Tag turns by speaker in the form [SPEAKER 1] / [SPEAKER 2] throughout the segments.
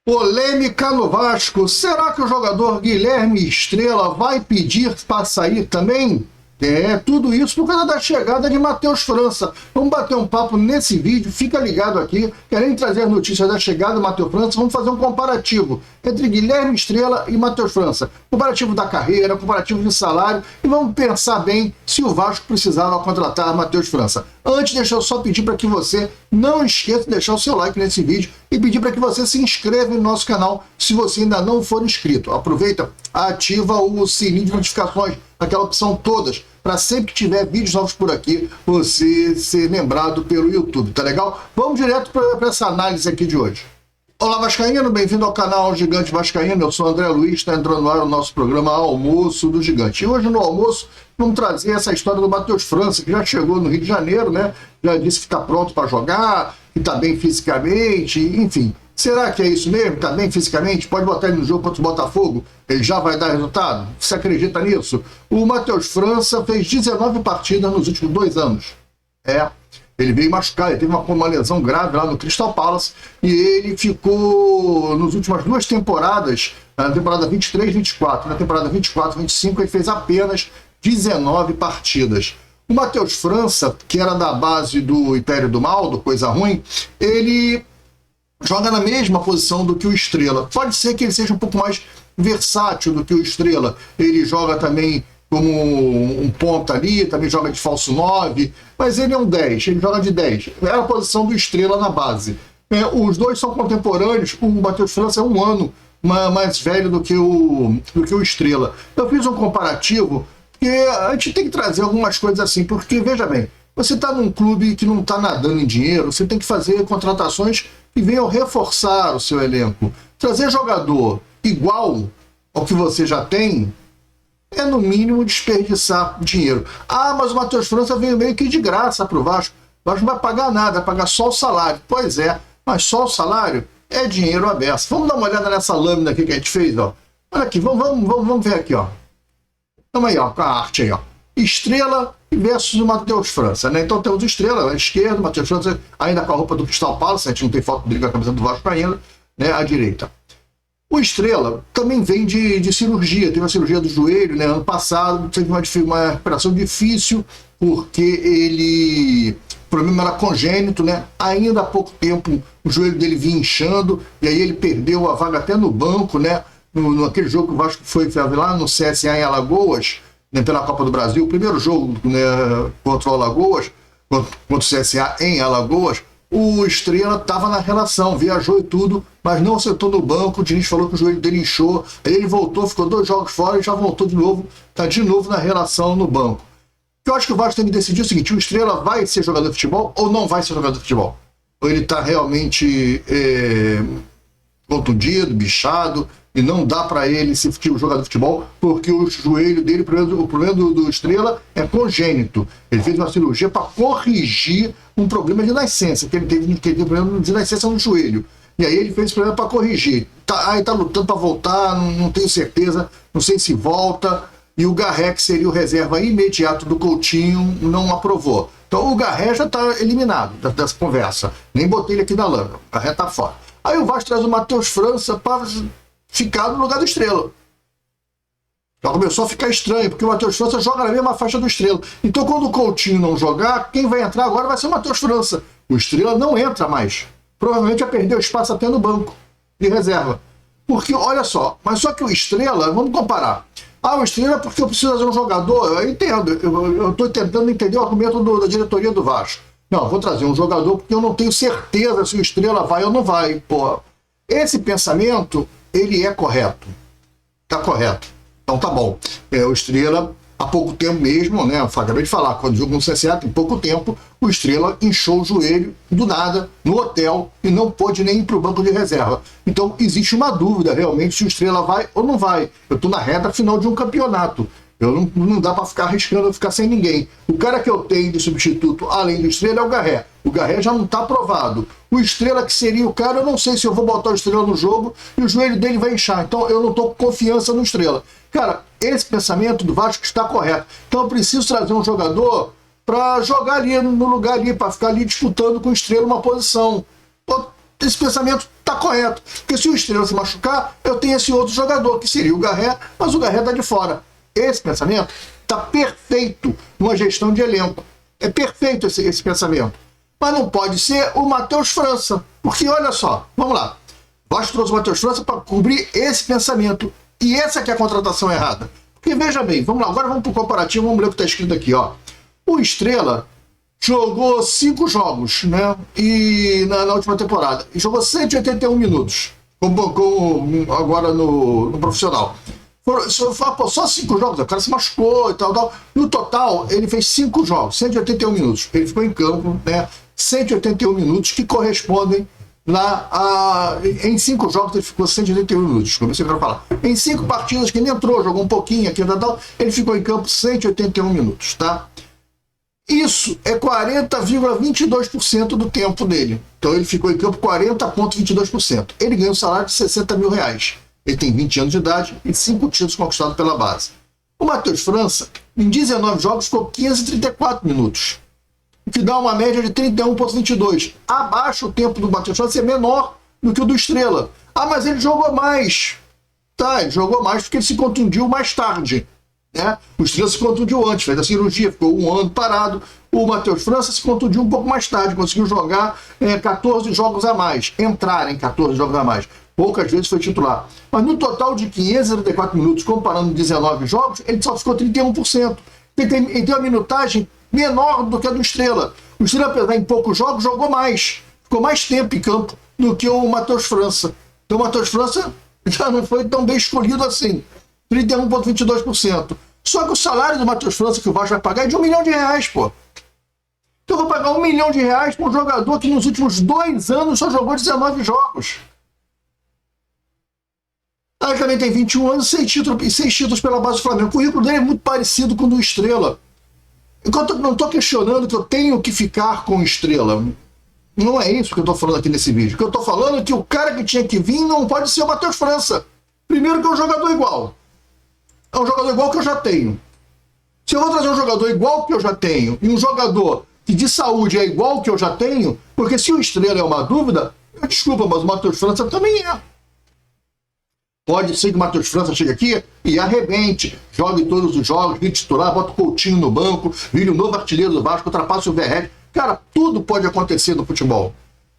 [SPEAKER 1] Polêmica no Vasco. Será que o jogador Guilherme Estrela vai pedir para sair também? Tudo isso por causa da chegada de Matheus França. Vamos bater um papo nesse vídeo, fica ligado aqui. Querendo trazer notícias da chegada do Matheus França, vamos fazer um comparativo entre Guilherme Estrela e Matheus França. Comparativo da carreira, comparativo de salário, e vamos pensar bem se o Vasco precisava contratar Matheus França. Antes, deixa eu só pedir para que você não esqueça de deixar o seu like nesse vídeo e pedir para que você se inscreva no nosso canal se você ainda não for inscrito. Aproveita, ativa o sininho de notificações, aquela opção todas, para sempre que tiver vídeos novos por aqui, você ser lembrado pelo YouTube, tá legal? Vamos direto para essa análise aqui de hoje. Olá, Vascaíno, bem-vindo ao canal Gigante Vascaíno. Eu sou o André Luiz, está entrando no ar o nosso programa Almoço do Gigante. E hoje no almoço vamos trazer essa história do Matheus França, que já chegou no Rio de Janeiro, né? Já disse que está pronto para jogar, que está bem fisicamente, enfim. Será que é isso mesmo? Está bem fisicamente? Pode botar ele no jogo contra o Botafogo? Ele já vai dar resultado? Você acredita nisso? O Matheus França fez 19 partidas nos últimos 2 anos. Ele veio machucado, ele teve uma lesão grave lá no Crystal Palace e ele ficou nas últimas 2 temporadas, na temporada 23 e 24. Na temporada 24 e 25 ele fez apenas 19 partidas. O Matheus França, que era da base do Império do Mal, do Coisa Ruim, ele joga na mesma posição do que o Estrela. Pode ser que ele seja um pouco mais versátil do que o Estrela. Ele joga também como um ponta ali, também joga de falso 9, mas ele é um 10, ele joga de 10. É a posição do Estrela na base. Os dois são contemporâneos, o Matheus França é um ano mais velho do que o Estrela. Eu fiz um comparativo, porque a gente tem que trazer algumas coisas assim, porque, veja bem, você está num clube que não está nadando em dinheiro, você tem que fazer contratações que venham reforçar o seu elenco. Trazer jogador igual ao que você já tem é, no mínimo, desperdiçar dinheiro. Mas o Matheus França veio meio que de graça para o Vasco. O Vasco não vai pagar nada, vai pagar só o salário. Pois é, mas só o salário é dinheiro aberto. Vamos dar uma olhada nessa lâmina aqui que a gente fez, ó. Olha aqui, vamos ver aqui, ó. Vamos aí, ó, com a arte aí, ó. Estrela versus o Matheus França, né? Então temos o Estrela à esquerda, o Matheus França ainda com a roupa do Crystal Palace, a gente não tem foto dele com a camisa do Vasco ainda, né? À direita. O Estrela também vem de cirurgia, teve uma cirurgia do joelho, né? Ano passado, teve uma recuperação difícil, porque o problema era congênito, né? Ainda há pouco tempo o joelho dele vinha inchando, e aí ele perdeu a vaga até no banco, né? Naquele jogo que o Vasco foi lá no CSA em Alagoas, né, pela Copa do Brasil, o primeiro jogo, né, contra o Alagoas, contra o CSA em Alagoas, o Estrela estava na relação, viajou e tudo, mas não sentou no banco. O Diniz falou que o joelho dele inchou, aí ele voltou, ficou 2 jogos fora e já voltou de novo, está de novo na relação no banco. Eu acho que o Vasco tem que decidir o seguinte: o Estrela vai ser jogador de futebol ou não vai ser jogador de futebol? Ou ele está realmente contundido, bichado, e não dá para ele ser jogador de futebol, porque o joelho dele, o problema do Estrela é congênito. Ele fez uma cirurgia para corrigir um problema de nascença, que ele teve problema de nascença no joelho. E aí ele fez esse problema para corrigir. Aí tá lutando para voltar, não tenho certeza, não sei se volta. E o Garré, que seria o reserva imediato do Coutinho, não aprovou. Então o Garré já está eliminado dessa conversa. Nem botei ele aqui na lâmina, o Garré está fora. Aí o Vasco traz o Matheus França para ficar no lugar do Estrela. Já começou a ficar estranho, porque o Matheus França joga na mesma faixa do Estrela. Então, quando o Coutinho não jogar, quem vai entrar agora vai ser o Matheus França. O Estrela não entra mais. Provavelmente vai perder o espaço até no banco de reserva. Porque, olha só, mas só que o Estrela, vamos comparar. O Estrela, porque eu preciso fazer um jogador, eu entendo, eu estou tentando entender o argumento da diretoria do Vasco. Não, vou trazer um jogador porque eu não tenho certeza se o Estrela vai ou não vai. Pô, esse pensamento, ele é correto. Tá correto. Então tá bom. O Estrela, há pouco tempo mesmo, né? Acabei de falar, quando jogou no CSA, tem pouco tempo, o Estrela inchou o joelho do nada, no hotel, e não pôde nem ir para o banco de reserva. Então existe uma dúvida realmente se o Estrela vai ou não vai. Eu estou na reta final de um campeonato. Não dá para ficar arriscando, ficar sem ninguém. O cara que eu tenho de substituto, além do Estrela, é o Garré. O Garré já não está aprovado. O Estrela, que seria o cara, eu não sei se eu vou botar o Estrela no jogo e o joelho dele vai inchar. Então eu não estou com confiança no Estrela. Cara, esse pensamento do Vasco está correto. Então eu preciso trazer um jogador para jogar ali no lugar ali, para ficar ali disputando com o Estrela uma posição. esse pensamento está correto. Porque se o Estrela se machucar, eu tenho esse outro jogador, que seria o Garré, mas o Garré está de fora. Esse pensamento está perfeito numa gestão de elenco. É perfeito esse pensamento. Mas não pode ser o Matheus França. Porque, olha só, vamos lá. O Vasco trouxe o Matheus França para cobrir esse pensamento. E essa que é a contratação errada. Porque, veja bem, vamos lá, agora vamos para o comparativo, vamos ler o que está escrito aqui, ó. O Estrela jogou 5 jogos, né? E na última temporada. E jogou 181 minutos. Agora no profissional. Só 5 jogos, o cara se machucou e tal. No total, ele fez 5 jogos, 181 minutos. Ele ficou em campo, né? 181 minutos, que correspondem lá em 5 jogos ele ficou 181 minutos, como você quer falar. Em 5 partidas que ele entrou, jogou um pouquinho aqui, tal, ele ficou em campo 181 minutos, tá? Isso é 40,22% do tempo dele. Então ele ficou em campo 40,22%. Ele ganha um salário de 60 mil reais. Ele tem 20 anos de idade e 5 títulos conquistados pela base. O Matheus França, em 19 jogos, ficou 534 minutos. O que dá uma média de 31,22. Abaixo o tempo do Matheus França é menor do que o do Estrela. Ah, mas ele jogou mais. Tá, ele jogou mais porque ele se contundiu mais tarde. Né? O Estrela se contundiu antes, fez a cirurgia, ficou 1 ano parado. O Matheus França se contundiu um pouco mais tarde, conseguiu jogar 14 jogos a mais, entrar em 14 jogos a mais. Poucas vezes foi titular. Mas no total de 574 minutos, comparando 19 jogos, ele só ficou 31%. Ele tem uma minutagem menor do que a do Estrela. O Estrela, apesar em poucos jogos, jogou mais. Ficou mais tempo em campo do que o Matheus França. Então o Matheus França já não foi tão bem escolhido assim. 31,22%. Só que o salário do Matheus França que o Vasco vai pagar é de R$1 milhão, pô. Então eu vou pagar R$1 milhão para um jogador que nos últimos 2 anos só jogou 19 jogos. Ele também tem 21 anos e 6 títulos pela base do Flamengo. O currículo dele é muito parecido com o do Estrela. Enquanto eu não estou questionando que eu tenho que ficar com o Estrela. Não é isso que eu estou falando aqui nesse vídeo. O que eu estou falando é que o cara que tinha que vir não pode ser o Matheus França. Primeiro que é um jogador igual. É um jogador igual que eu já tenho. Se eu vou trazer um jogador igual que eu já tenho e um jogador que de saúde é igual que eu já tenho, porque se o Estrela é uma dúvida, desculpa, mas o Matheus França também é. Pode ser que o Matheus França chegue aqui e arrebente, jogue todos os jogos, vire titular, bota o Coutinho no banco, vire o novo artilheiro do Vasco, ultrapasse o Verratti. Cara, tudo pode acontecer no futebol.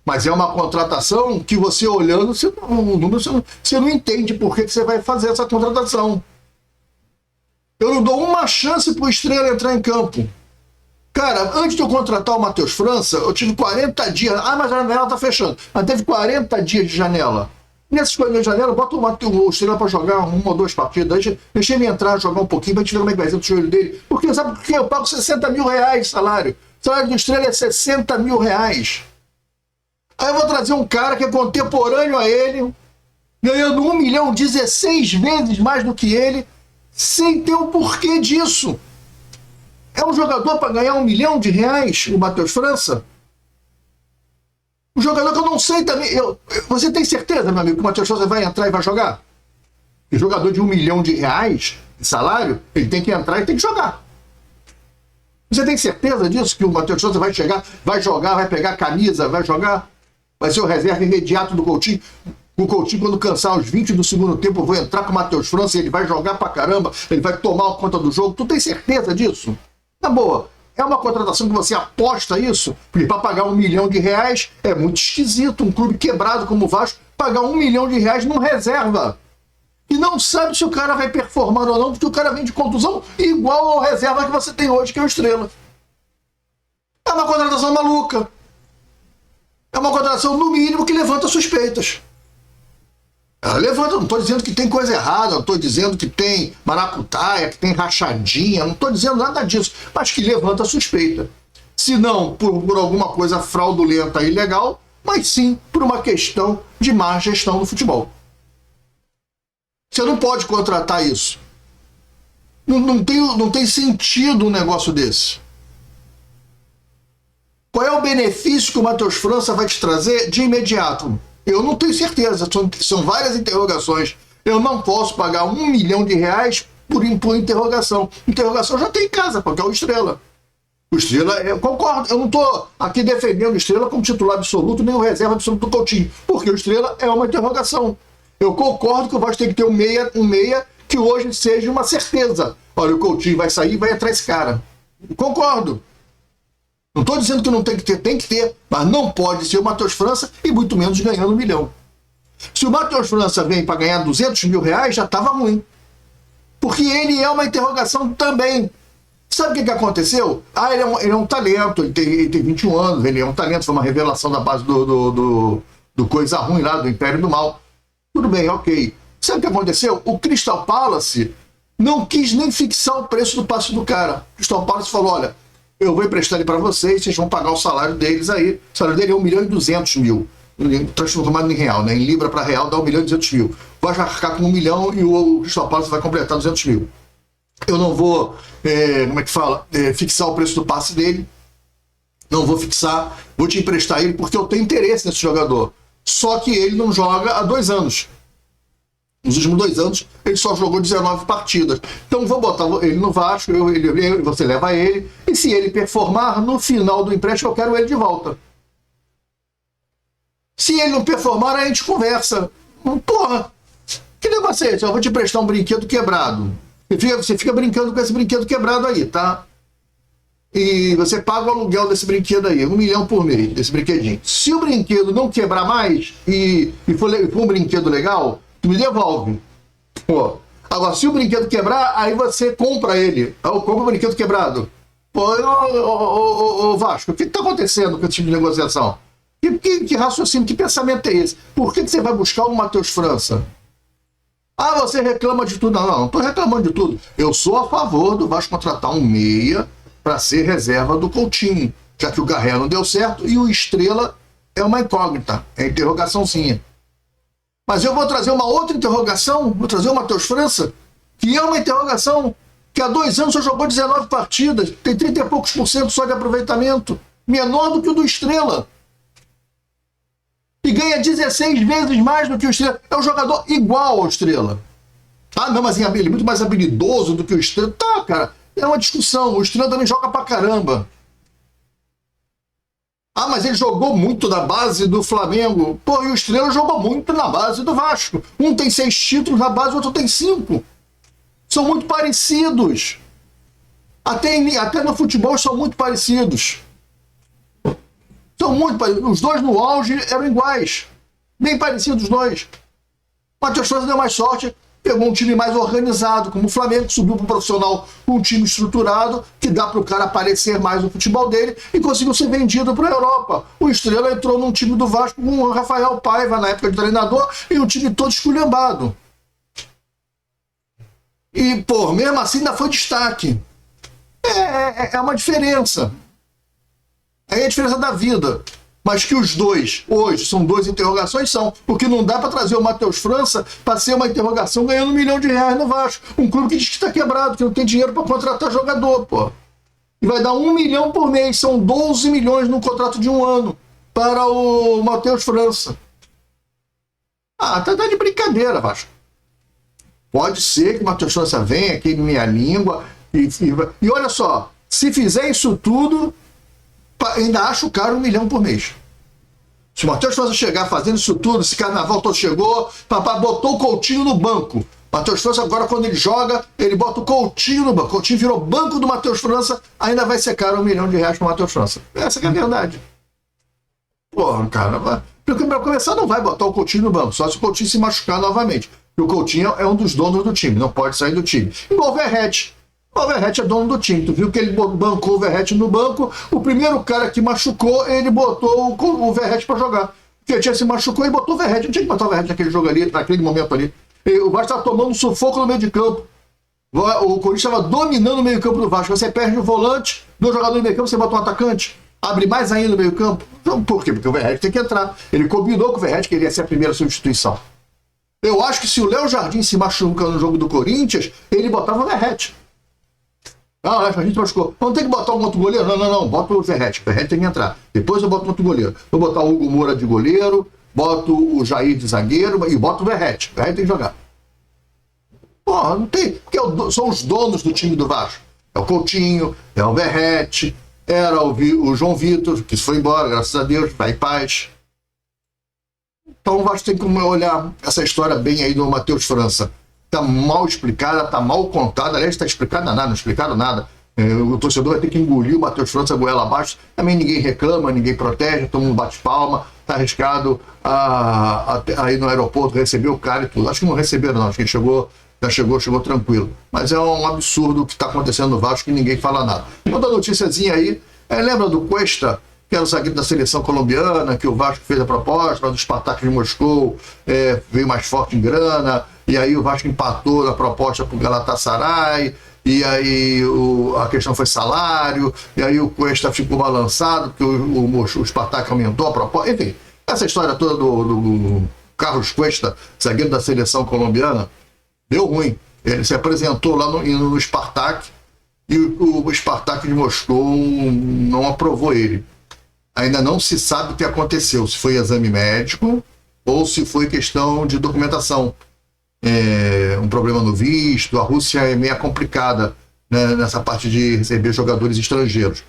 [SPEAKER 1] Mas é uma contratação que você olhando, você não entende por que você vai fazer essa contratação. Eu não dou uma chance para o Estrela entrar em campo. Cara, antes de eu contratar o Matheus França, eu tive 40 dias. Ah, mas a janela tá fechando. Mas teve 40 dias de janela. Nessas 40 dias de janela, bota o Estrela para jogar 1 ou 2 partidas. Deixa ele entrar, jogar um pouquinho, pra gente ver como é que vai ser o joelho dele. Porque sabe por quê? Eu pago 60 mil reais de salário. O salário do Estrela é 60 mil reais. Aí eu vou trazer um cara que é contemporâneo a ele, ganhando 1 milhão, 16 vezes mais do que ele, sem ter o porquê disso. É um jogador para ganhar R$1 milhão, o Matheus França? Um jogador que eu não sei também. Você tem certeza, meu amigo, que o Matheus França vai entrar e vai jogar? O jogador de R$1 milhão de salário, ele tem que entrar e tem que jogar. Você tem certeza disso? Que o Matheus França vai chegar, vai jogar, vai pegar a camisa, vai jogar? Vai ser o reserva imediato do Coutinho? O Coutinho, quando cansar os 20 do segundo tempo, eu vou entrar com o Matheus França e ele vai jogar pra caramba, ele vai tomar conta do jogo. Tu tem certeza disso? Na boa, é uma contratação que você aposta isso? Porque para pagar R$1 milhão é muito esquisito. Um clube quebrado como o Vasco pagar R$1 milhão num reserva. E não sabe se o cara vai performar ou não, porque o cara vem de contusão igual ao reserva que você tem hoje, que é o Estrela. É uma contratação maluca. É uma contratação, no mínimo, que levanta suspeitas. Ela levanta, não estou dizendo que tem coisa errada, não estou dizendo que tem maracutaia, que tem rachadinha, não estou dizendo nada disso, mas que levanta suspeita. Se não por alguma coisa fraudulenta e ilegal, mas sim por uma questão de má gestão do futebol. Você não pode contratar isso. Não tem sentido um negócio desse. Qual é o benefício que o Matheus França vai te trazer de imediato? Eu não tenho certeza, são várias interrogações. Eu não posso pagar R$1 milhão por interrogação. Interrogação já tem em casa, porque é o Estrela. O Estrela, eu concordo, eu não estou aqui defendendo o Estrela como titular absoluto, nem o reserva absoluto do Coutinho, porque o Estrela é uma interrogação. Eu concordo que o Vasco tem que ter um meia que hoje seja uma certeza. Olha, o Coutinho vai sair e vai entrar esse cara. Eu concordo. Não estou dizendo que não tem que ter, mas não pode ser o Matheus França e muito menos ganhando 1 milhão. Se o Matheus França vem para ganhar 200 mil reais, já estava ruim. Porque ele é uma interrogação também. Sabe o que aconteceu? Ele é um talento, ele tem 21 anos, ele é um talento, foi uma revelação da base do Coisa Ruim lá, do Império do Mal. Tudo bem, ok. Sabe o que aconteceu? O Crystal Palace não quis nem fixar o preço do passe do cara. O Crystal Palace falou, olha, eu vou emprestar ele para vocês vão pagar o salário deles aí. O salário dele é 1.200.000. Transformado em real, né? Em libra para real dá 1.200.000. Vai arcar com 1 milhão e o Crystal Palace vai completar 200 mil. Eu não vou, fixar o preço do passe dele. Não vou fixar, vou te emprestar ele porque eu tenho interesse nesse jogador. Só que ele não joga há 2 anos. Nos últimos 2 anos, ele só jogou 19 partidas. Então, vou botar ele no Vasco, você leva ele, e se ele performar, no final do empréstimo, eu quero ele de volta. Se ele não performar, a gente conversa. Porra, que negócio é esse? Eu vou te emprestar um brinquedo quebrado. Você fica brincando com esse brinquedo quebrado aí, tá? E você paga o aluguel desse brinquedo aí, 1 milhão por mês, desse brinquedinho. Se o brinquedo não quebrar mais e for um brinquedo legal, tu me devolve. Pô. Agora, se o brinquedo quebrar, aí você compra ele. Eu compro o brinquedo quebrado. Pô, ô Vasco, o que está acontecendo com esse tipo de negociação? Que raciocínio, que pensamento é esse? Por que você vai buscar o Matheus França? Ah, você reclama de tudo. Não estou reclamando de tudo. Eu sou a favor do Vasco contratar um meia para ser reserva do Coutinho, já que o Garré não deu certo e o Estrela é uma incógnita, é interrogaçãozinha. Mas eu vou trazer uma outra interrogação, vou trazer o Matheus França, que é uma interrogação que há 2 anos só jogou 19 partidas, tem 30 e poucos % só de aproveitamento, menor do que o do Estrela. E ganha 16 vezes mais do que o Estrela. É um jogador igual ao Estrela. Ah, não, mas ele é muito mais habilidoso do que o Estrela. Tá, cara, é uma discussão. O Estrela também joga pra caramba. Ah, mas ele jogou muito na base do Flamengo. Pô, e o Estrela jogou muito na base do Vasco. Um tem 6 títulos na base, o outro tem 5. São muito parecidos. Até no futebol são muito parecidos. São muito parecidos. Os dois no auge eram iguais. Bem parecidos os dois. O Matheus França deu mais sorte, pegou um time mais organizado, como o Flamengo, que subiu para o profissional com um time estruturado, que dá para o cara aparecer mais no futebol dele, e conseguiu ser vendido para a Europa. O Estrela entrou num time do Vasco com o Rafael Paiva, na época de treinador, e um time todo esculhambado. E, pô, mesmo assim ainda foi destaque. É uma diferença. É a diferença da vida. Mas que os dois, hoje, são 2 interrogações, são. Porque não dá para trazer o Matheus França para ser uma interrogação ganhando R$1 milhão no Vasco. Um clube que diz que está quebrado, que não tem dinheiro para contratar jogador, pô. E vai dar 1 milhão por mês. São 12 milhões num contrato de 1 ano para o Matheus França. Ah, tá de brincadeira, Vasco. Pode ser que o Matheus França venha, queime minha língua. E olha só, se fizer isso tudo, ainda acho caro 1 milhão por mês. Se o Matheus França chegar fazendo isso tudo, esse carnaval todo chegou, papai botou o Coutinho no banco. Matheus França agora, quando ele joga, ele bota o Coutinho no banco. O Coutinho virou banco do Matheus França, ainda vai ser caro R$1 milhão pro Matheus França. Essa que é a verdade. Porra, cara, porque para começar não vai botar o Coutinho no banco, só se o Coutinho se machucar novamente. E o Coutinho é um dos donos do time, não pode sair do time. Igual o Verratti. O Verratti é dono do time. Tu viu que ele bancou o Verratti no banco. O primeiro cara que machucou, ele botou o Verratti para jogar. Porque ele se machucou e botou o Verratti. Não tinha que botar o Verratti naquele jogo ali, naquele momento ali. E o Vasco estava tomando um sufoco no meio de campo. O Corinthians estava dominando o meio campo do Vasco. Você perde o volante, 2 jogadores no meio campo, você bota um atacante. Abre mais ainda no meio campo. Então, por quê? Porque o Verratti tem que entrar. Ele combinou com o Verratti que ele ia ser a primeira substituição. Eu acho que se o Léo Jardim se machuca no jogo do Corinthians, ele botava o Verratti. Não, a gente machucou. Não tem que botar um outro goleiro? Não. Bota o Verratti. O Verratti tem que entrar. Depois eu boto um outro goleiro. Vou botar o Hugo Moura de goleiro, boto o Jair de zagueiro e boto o Verratti. O Verratti tem que jogar. Porra, não tem. Porque são os donos do time do Vasco. É o Coutinho, é o Verratti, era o João Vitor, que foi embora, graças a Deus, vai em paz. Então o Vasco tem que olhar essa história bem aí do Matheus França. Está mal explicada, está mal contada. Aliás, está explicada nada, não explicaram nada. O torcedor vai ter que engolir o Matheus França goela abaixo. Também ninguém reclama, ninguém protege, todo mundo bate palma. Está arriscado aí no aeroporto receber o cara e tudo. Acho que não receberam, não. Acho que ele já chegou tranquilo. Mas é um absurdo o que está acontecendo no Vasco que ninguém fala nada. Outra noticiazinha aí, lembra do Cuesta, que era o zagueiro da seleção colombiana, que o Vasco fez a proposta, mas o Spartak de Moscou veio mais forte em grana, e aí o Vasco empatou na proposta para o Galatasaray, e aí a questão foi salário, e aí o Cuesta ficou balançado, porque o Spartak aumentou a proposta. Enfim, essa história toda do Carlos Cuesta, zagueiro da seleção colombiana, deu ruim. Ele se apresentou lá no Spartak, e o Spartak de Moscou não aprovou ele. Ainda não se sabe o que aconteceu, se foi exame médico ou se foi questão de documentação. Um problema no visto. A Rússia é meio complicada, né, nessa parte de receber jogadores estrangeiros.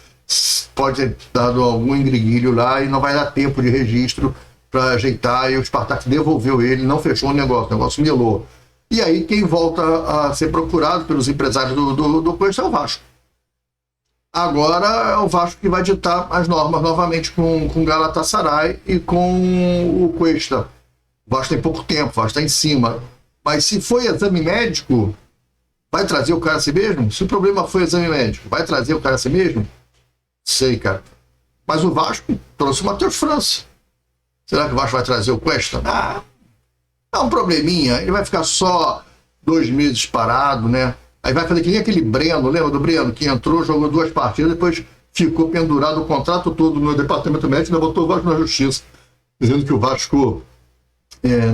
[SPEAKER 1] Pode ter dado algum engriguilho lá e não vai dar tempo de registro para ajeitar, e o Spartak devolveu ele, não fechou o negócio melou. E aí quem volta a ser procurado pelos empresários do Cuesta é o Vasco. Agora é o Vasco que vai ditar as normas novamente com o Galatasaray e com o Cuesta. O Vasco tem pouco tempo, o Vasco está em cima. Mas se foi exame médico, vai trazer o cara a si mesmo? Se o problema foi exame médico, vai trazer o cara a si mesmo? Sei, cara. Mas o Vasco trouxe o Matheus França. Será que o Vasco vai trazer o Cuesta? Dá um probleminha. Ele vai ficar só 2 meses parado, né? Aí vai fazer que nem aquele Breno, lembra do Breno? Que entrou, jogou 2 partidas, depois ficou pendurado o contrato todo no departamento médico e ainda botou o Vasco na justiça, dizendo que o Vasco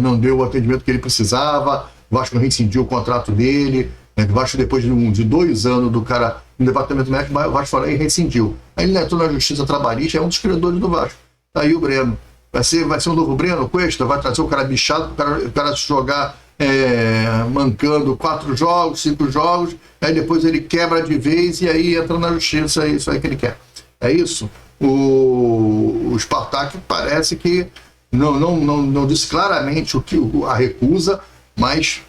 [SPEAKER 1] não deu o atendimento que ele precisava, o Vasco não rescindiu o contrato dele, o Vasco, depois de 2 anos do cara no departamento médico, o Vasco falou e rescindiu. Aí ele entrou na justiça trabalhista, é um dos criadores do Vasco. Tá aí o Breno. Vai ser um novo Breno, Cuesta, vai trazer o cara bichado, o cara jogar mancando 4 jogos, 5 jogos, aí depois ele quebra de vez e aí entra na justiça, é isso aí que ele quer. É isso. O Spartak parece que não disse claramente a recusa, mas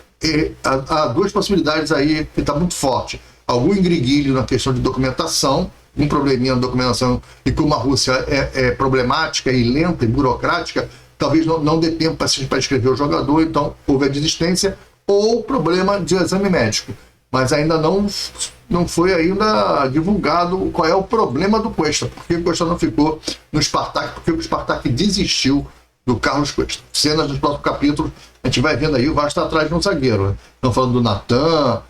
[SPEAKER 1] há 2 possibilidades aí que está muito forte. Algum engriguilho na questão de documentação, um probleminha na documentação, e como a Rússia é problemática e lenta e burocrática, talvez não dê tempo para escrever o jogador, então houve a desistência, ou problema de exame médico. Mas ainda não foi ainda divulgado qual é o problema do Cuesta, por que o Cuesta não ficou no Spartak, porque o Spartak desistiu do Carlos Cuesta. Cenas dos próximos capítulos, a gente vai vendo aí, o Vasco está atrás de um zagueiro. Né? Estão falando do Natan,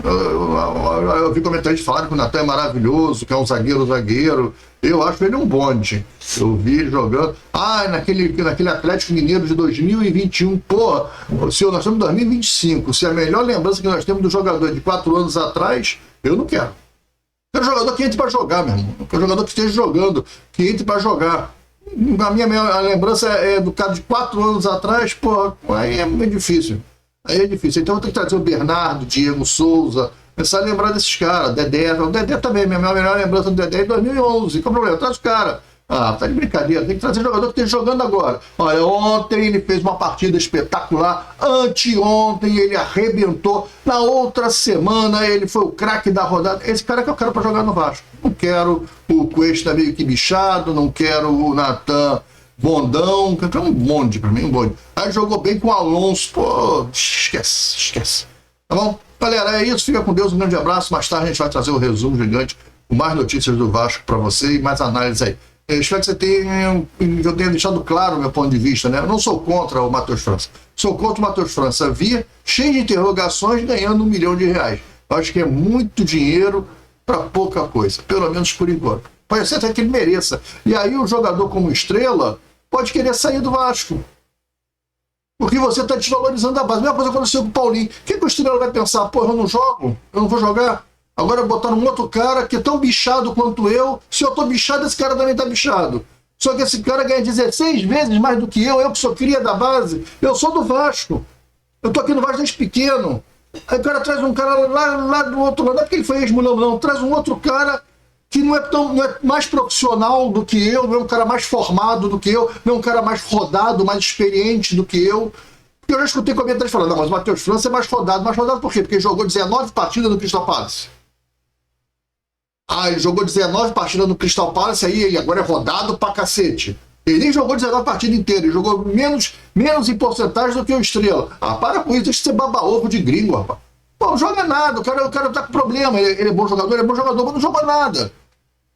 [SPEAKER 1] eu vi comentários falarem que o Natan é maravilhoso, que é um zagueiro. Eu acho ele um bonde. Eu vi ele jogando. Naquele Atlético Mineiro de 2021. Pô, nós estamos em 2025. Se a melhor lembrança que nós temos do jogador de 4 anos atrás, eu não quero. Eu quero jogador que entre para jogar, meu irmão. Eu quero jogador que esteja jogando, que entre para jogar. A minha lembrança é do cara de 4 anos atrás, pô, aí é muito difícil. Então eu tenho que trazer o Bernardo, Diego Souza, começar a lembrar desses caras, Dedé. O Dedé também, minha melhor lembrança do Dedé é em 2011. Qual o problema? Traz o cara. Tá de brincadeira, tem que trazer jogador que esteja jogando agora. Olha, ontem ele fez uma partida espetacular, anteontem ele arrebentou, na outra semana ele foi o craque da rodada. Esse cara que eu quero para jogar no Vasco. Não quero o Cuesta meio que bichado, não quero o Natan bondão, que é um bonde para mim, um bonde. Aí jogou bem com o Alonso, pô, esquece. Tá bom? Galera, é isso, fica com Deus, um grande abraço. Mais tarde a gente vai trazer o resumo gigante, com mais notícias do Vasco para você e mais análise aí. Eu espero que eu tenha deixado claro o meu ponto de vista, né? Eu não sou contra o Matheus França. Sou contra o Matheus França vir cheio de interrogações, ganhando R$1 milhão. Eu acho que é muito dinheiro para pouca coisa, pelo menos por enquanto. Pode ser até que ele mereça. E aí o jogador como Estrela pode querer sair do Vasco. Porque você está desvalorizando a base. A mesma coisa aconteceu com o Paulinho. O que o Estrela vai pensar? Pô, eu não jogo? Eu não vou jogar? Agora botaram um outro cara que é tão bichado quanto eu. Se eu tô bichado, esse cara também tá bichado. Só que esse cara ganha 16 vezes mais do que eu que sou cria da base. Eu sou do Vasco. Eu tô aqui no Vasco desde pequeno. Aí o cara traz um cara lá do outro lado. Não é porque ele foi ex-mulão, não. Traz um outro cara que não é mais profissional do que eu, não é um cara mais formado do que eu, não é um cara mais rodado, mais experiente do que eu. Porque eu já escutei comentários falando, não, mas o Matheus França é mais rodado por quê? Porque ele jogou 19 partidas no Crystal Palace. Ah, ele jogou 19 partidas no Crystal Palace, aí ele agora é rodado pra cacete. Ele nem jogou 19 partidas inteiras, ele jogou menos em porcentagem do que o Estrela. Ah, para com isso, deixa de ser baba-ovo de gringo, rapaz. Pô, não joga nada, o cara tá com problema, ele é bom jogador, mas não joga nada.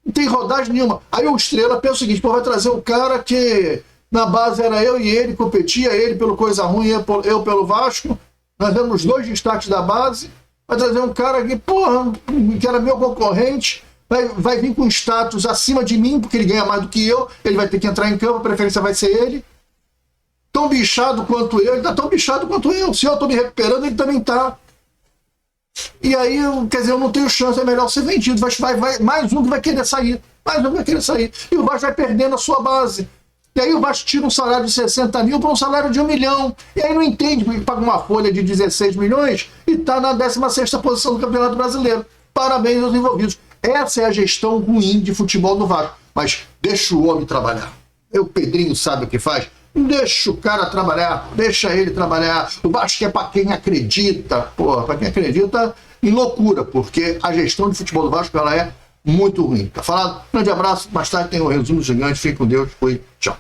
[SPEAKER 1] Não tem rodagem nenhuma. Aí o Estrela pensa o seguinte, pô, vai trazer um cara que na base era eu e ele, competia, ele pelo Coisa Ruim, eu pelo Vasco, nós demos os dois destaques da base, vai trazer um cara que, porra, que era meu concorrente, vai vir com status acima de mim, porque ele ganha mais do que eu, ele vai ter que entrar em campo, a preferência vai ser ele. Tão bichado quanto eu, ele tá tão bichado quanto eu. Se eu tô me recuperando, ele também tá. E aí, quer dizer, eu não tenho chance, é melhor ser vendido. Vai, mais um que vai querer sair. E o Vasco vai perdendo a sua base. E aí o Vasco tira um salário de 60 mil para um salário de 1 milhão. E aí não entende, porque paga uma folha de 16 milhões e está na 16ª posição do Campeonato Brasileiro. Parabéns aos envolvidos. Essa é a gestão ruim de futebol do Vasco. Mas deixa o homem trabalhar. O Pedrinho sabe o que faz. Deixa o cara trabalhar, deixa ele trabalhar. O Vasco é para quem acredita, porra, para quem acredita em loucura, porque a gestão de futebol do Vasco ela é muito ruim. Tá falado? Grande abraço, mais tarde tem o resumo gigante. Fique com Deus, fui, tchau.